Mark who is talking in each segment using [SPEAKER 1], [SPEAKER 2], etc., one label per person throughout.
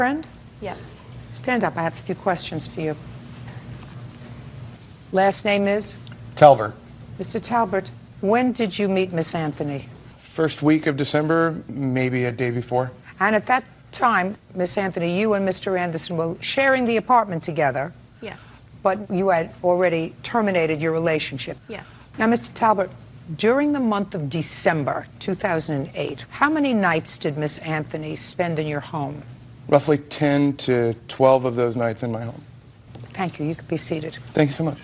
[SPEAKER 1] Friend?
[SPEAKER 2] Yes.
[SPEAKER 1] Stand up. I have a few questions for you. Last name is?
[SPEAKER 3] Talbert.
[SPEAKER 1] Mr. Talbert, when did you meet Miss Anthony?
[SPEAKER 3] First week of December, maybe a day before.
[SPEAKER 1] And at that time, Miss Anthony, you and Mr. Anderson were sharing the apartment together.
[SPEAKER 2] Yes.
[SPEAKER 1] But you had already terminated your relationship.
[SPEAKER 2] Yes.
[SPEAKER 1] Now, Mr. Talbot, during the month of December 2008, how many nights did Miss Anthony spend in your home?
[SPEAKER 3] Roughly 10 to 12 of those nights in my home.
[SPEAKER 1] Thank you. You could be seated.
[SPEAKER 3] Thank you so much.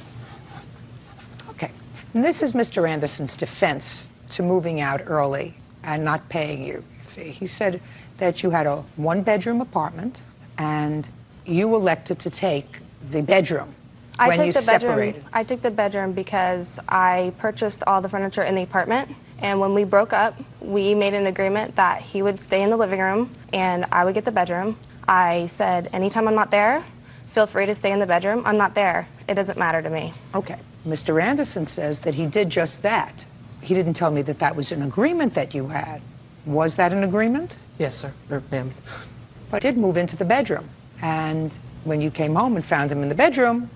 [SPEAKER 1] Okay. And this is Mr. Anderson's defense to moving out early and not paying you. See, he said that you had a one-bedroom apartment and you elected to take the bedroom when you separated.
[SPEAKER 2] I took the bedroom because I purchased all the furniture in the apartment, and when we broke up, we made an agreement that he would stay in the living room and I would get the bedroom. I said, anytime I'm not there, feel free to stay in the bedroom. I'm not there. It doesn't matter to me.
[SPEAKER 1] Okay. Mr. Anderson says that he did just that. He didn't tell me that that was an agreement that you had. Was that an agreement?
[SPEAKER 4] Yes, sir. Or ma'am.
[SPEAKER 1] But did move into the bedroom. And when you came home and found him in the bedroom,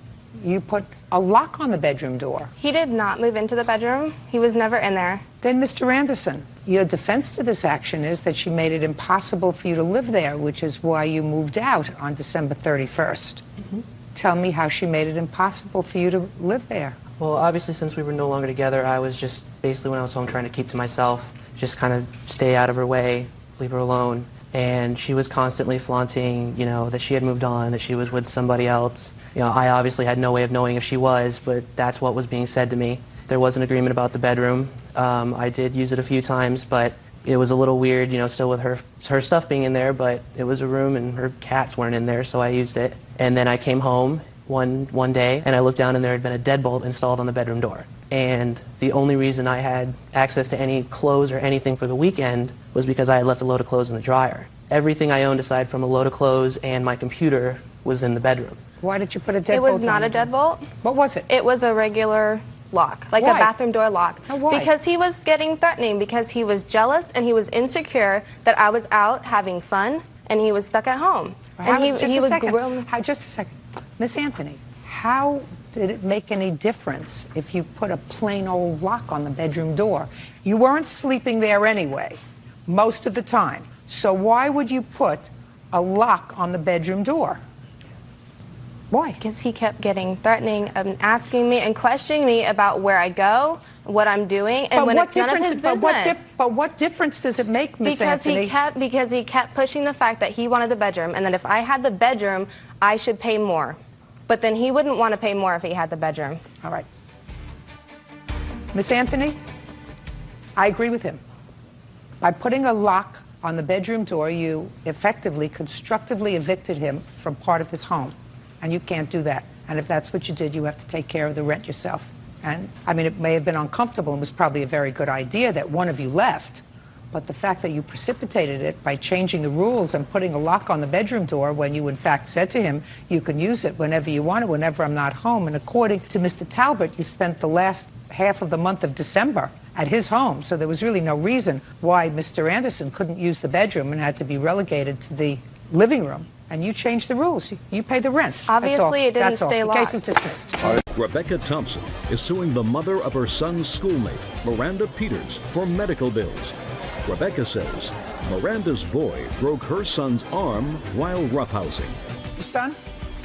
[SPEAKER 1] you put a lock on the bedroom door.
[SPEAKER 2] He did not move into the bedroom. He was never in there.
[SPEAKER 1] Then, Mr. Anderson, your defense to this action is that she made it impossible for you to live there, which is why you moved out on December 31st. Tell me how she made it impossible for you to live there.
[SPEAKER 4] Well, obviously, since we were no longer together, I was just basically when I was home trying to keep to myself, just kind of stay out of her way, leave her alone. And she was constantly flaunting, you know, that she had moved on, that she was with somebody else. You know, I obviously had no way of knowing if she was, but that's what was being said to me. There was an agreement about the bedroom. I did use it a few times, but it was a little weird, you know, still with her stuff being in there, but it was a room and her cats weren't in there, so I used it. And then I came home one day and I looked down and there had been a deadbolt installed on the bedroom door. And the only reason I had access to any clothes or anything for the weekend was because I had left a load of clothes in the dryer. Everything I owned aside from a load of clothes and my computer was in the bedroom.
[SPEAKER 1] Why did you put a deadbolt on?
[SPEAKER 2] It was not a deadbolt.
[SPEAKER 1] What was it?
[SPEAKER 2] It was a regular lock, like
[SPEAKER 1] Why?
[SPEAKER 2] a bathroom door lock.
[SPEAKER 1] Why?
[SPEAKER 2] Because he was getting threatening, because he was jealous and he was insecure that I was out having fun and he was stuck at home. And he was grown.
[SPEAKER 1] Just a second. Miss Anthony, how did it make any difference if you put a plain old lock on the bedroom door? You weren't sleeping there anyway, most of the time. So why would you put a lock on the bedroom door? Why?
[SPEAKER 2] Because he kept getting threatening and asking me and questioning me about where I go, what I'm doing, and when it's none of his business.
[SPEAKER 1] But what difference does it make, Miss Anthony?
[SPEAKER 2] Because he kept pushing the fact that he wanted the bedroom, and that if I had the bedroom, I should pay more. But then he wouldn't want to pay more if he had the bedroom.
[SPEAKER 1] All right. Miss Anthony, I agree with him. By putting a lock on the bedroom door, you effectively, constructively evicted him from part of his home. And you can't do that. And if that's what you did, you have to take care of the rent yourself. And, I mean, it may have been uncomfortable and was probably a very good idea that one of you left. But the fact that you precipitated it by changing the rules and putting a lock on the bedroom door when you, in fact, said to him, you can use it whenever you want it, whenever I'm not home. And according to Mr. Talbot, you spent the last half of the month of December at his home. So there was really no reason why Mr. Anderson couldn't use the bedroom and had to be relegated to the living room. And you changed the rules. You pay the rent.
[SPEAKER 2] Obviously, it didn't stay locked.
[SPEAKER 1] The case is dismissed.
[SPEAKER 5] Rebecca Thompson is suing the mother of her son's schoolmate, Miranda Peters, for medical bills. Rebecca says Miranda's boy broke her son's arm while roughhousing.
[SPEAKER 1] Your son?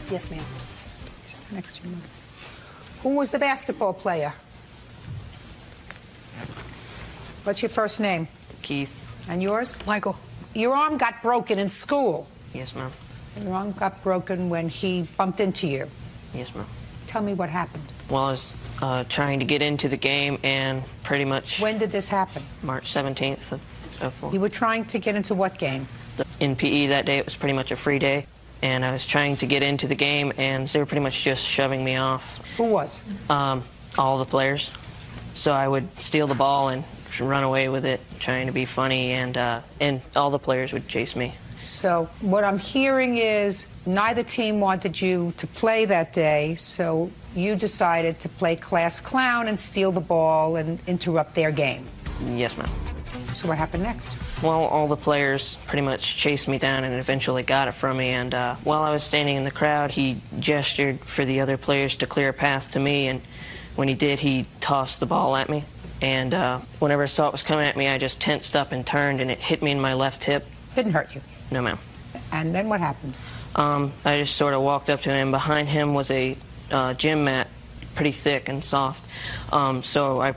[SPEAKER 2] Yes, ma'am.
[SPEAKER 1] Just next to you. Who was the basketball player? What's your first name?
[SPEAKER 6] Keith.
[SPEAKER 1] And yours?
[SPEAKER 6] Michael.
[SPEAKER 1] Your arm got broken in school.
[SPEAKER 6] Yes, ma'am.
[SPEAKER 1] Your arm got broken when he bumped into you.
[SPEAKER 6] Yes, ma'am.
[SPEAKER 1] Tell me what happened.
[SPEAKER 6] Well, I was trying to get into the game and pretty much...
[SPEAKER 1] When did this happen?
[SPEAKER 6] March 17th of 04.
[SPEAKER 1] You were trying to get into what game?
[SPEAKER 6] In PE that day, it was pretty much a free day. And I was trying to get into the game, and they were pretty much just shoving me off.
[SPEAKER 1] Who was?
[SPEAKER 6] All the players. So I would steal the ball and run away with it, trying to be funny, and all the players would chase me.
[SPEAKER 1] So what I'm hearing is neither team wanted you to play that day, so you decided to play class clown and steal the ball and interrupt their game.
[SPEAKER 6] Yes, ma'am.
[SPEAKER 1] So what happened next?
[SPEAKER 6] Well, all the players pretty much chased me down and eventually got it from me. And while I was standing in the crowd, he gestured for the other players to clear a path to me. And when he did, he tossed the ball at me. And whenever I saw it was coming at me, I just tensed up and turned, and it hit me in my left hip.
[SPEAKER 1] Didn't hurt you?
[SPEAKER 6] No, ma'am.
[SPEAKER 1] And then what happened?
[SPEAKER 6] I just sort of walked up to him. Behind him was a gym mat, pretty thick and soft. So I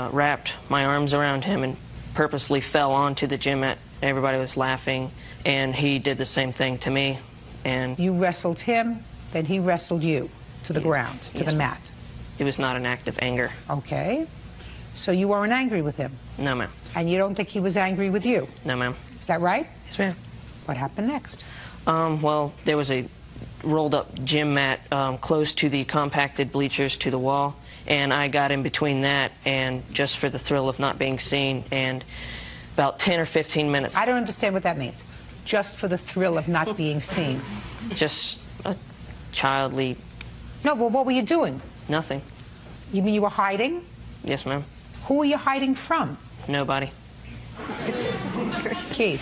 [SPEAKER 6] wrapped my arms around him and purposely fell onto the gym mat. Everybody was laughing, and he did the same thing to me. And
[SPEAKER 1] you wrestled him, then he wrestled you to the ground, to the mat.
[SPEAKER 6] It was not an act of anger.
[SPEAKER 1] Okay. So you weren't angry with him?
[SPEAKER 6] No, ma'am.
[SPEAKER 1] And you don't think he was angry with you?
[SPEAKER 6] No, ma'am.
[SPEAKER 1] Is that right?
[SPEAKER 6] Yes, ma'am.
[SPEAKER 1] What happened next?
[SPEAKER 6] Well, there was a rolled-up gym mat close to the compacted bleachers to the wall, and I got in between that, and just for the thrill of not being seen, and about 10 or 15 minutes.
[SPEAKER 1] I don't understand what that means. Just for the thrill of not being seen.
[SPEAKER 6] Just a childly...
[SPEAKER 1] No, well, what were you doing?
[SPEAKER 6] Nothing.
[SPEAKER 1] You mean you were hiding?
[SPEAKER 6] Yes, ma'am.
[SPEAKER 1] Who were you hiding from?
[SPEAKER 6] Nobody.
[SPEAKER 1] Keith.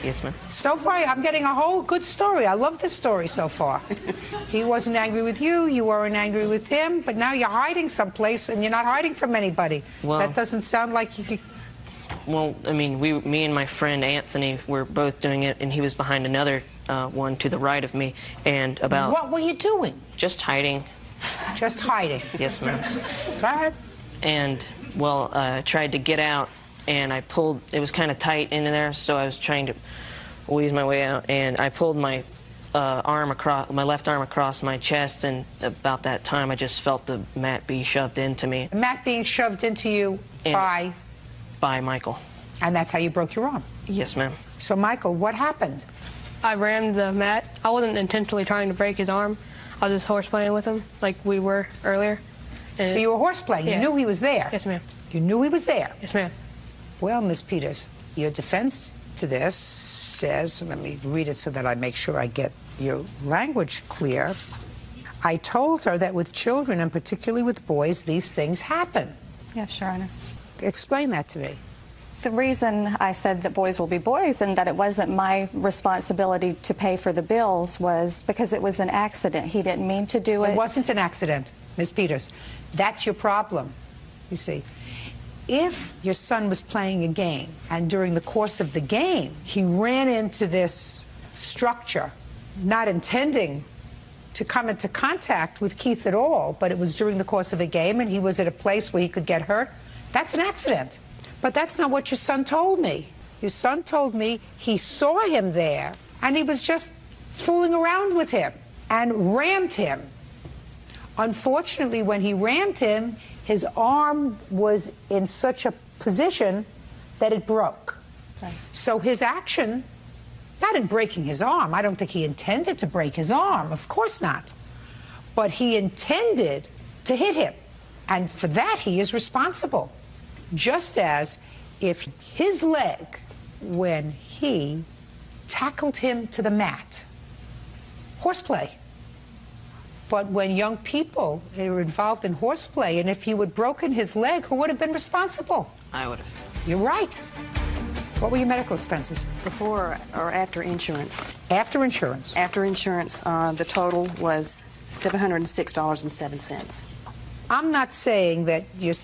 [SPEAKER 6] Yes, ma'am.
[SPEAKER 1] So far, I'm getting a whole good story. I love this story so far. He wasn't angry with you, you weren't angry with him, but now you're hiding someplace and you're not hiding from anybody.
[SPEAKER 6] Well,
[SPEAKER 1] that doesn't sound like you could...
[SPEAKER 6] Well, I mean, me and my friend Anthony were both doing it, and he was behind another one to the right of me, and about...
[SPEAKER 1] What were you doing?
[SPEAKER 6] Just hiding.
[SPEAKER 1] Just hiding?
[SPEAKER 6] Yes, ma'am.
[SPEAKER 1] Go ahead.
[SPEAKER 6] And, well, I tried to get out, and I pulled... It was kind of tight in there, so I was trying to wheeze my way out, and I pulled my my left arm across my chest, and about that time I just felt the mat be shoved into me.
[SPEAKER 1] The mat being shoved into you by?
[SPEAKER 6] By Michael.
[SPEAKER 1] And that's how you broke your arm?
[SPEAKER 6] Yes, ma'am.
[SPEAKER 1] So, Michael, what happened?
[SPEAKER 7] I rammed the mat. I wasn't intentionally trying to break his arm. I was just horseplaying with him, like we were earlier.
[SPEAKER 1] So you were horseplaying?
[SPEAKER 7] Yeah.
[SPEAKER 1] You knew he was there?
[SPEAKER 7] Yes, ma'am.
[SPEAKER 1] You knew he was there?
[SPEAKER 7] Yes, ma'am.
[SPEAKER 1] Well, Miss Peters, your defense to this says, let me read it so that I make sure I get your language clear. I told her that with children, and particularly with boys, these things happen.
[SPEAKER 8] Yes, Your Honor.
[SPEAKER 1] Explain that to me.
[SPEAKER 8] The reason I said that boys will be boys and that it wasn't my responsibility to pay for the bills was because it was an accident. He didn't mean to do it.
[SPEAKER 1] It wasn't an accident, Ms. Peters. That's your problem, you see. If your son was playing a game and during the course of the game he ran into this structure, not intending to come into contact with Keith at all, but it was during the course of a game and he was at a place where he could get hurt, that's an accident. But that's not what your son told me. Your son told me he saw him there and he was just fooling around with him and rammed him. Unfortunately, when he rammed him, his arm was in such a position that it broke. Okay. So his action, not in breaking his arm, I don't think he intended to break his arm, of course not. But he intended to hit him. And for that, he is responsible. Just as if his leg, when he tackled him to the mat, horseplay. But when young people are involved in horseplay, and if you had broken his leg, who would have been responsible?
[SPEAKER 6] I would have.
[SPEAKER 1] You're right. What were your medical expenses?
[SPEAKER 9] Before or after insurance?
[SPEAKER 1] After insurance.
[SPEAKER 9] After insurance, the total was $706.07.
[SPEAKER 1] I'm not saying that you're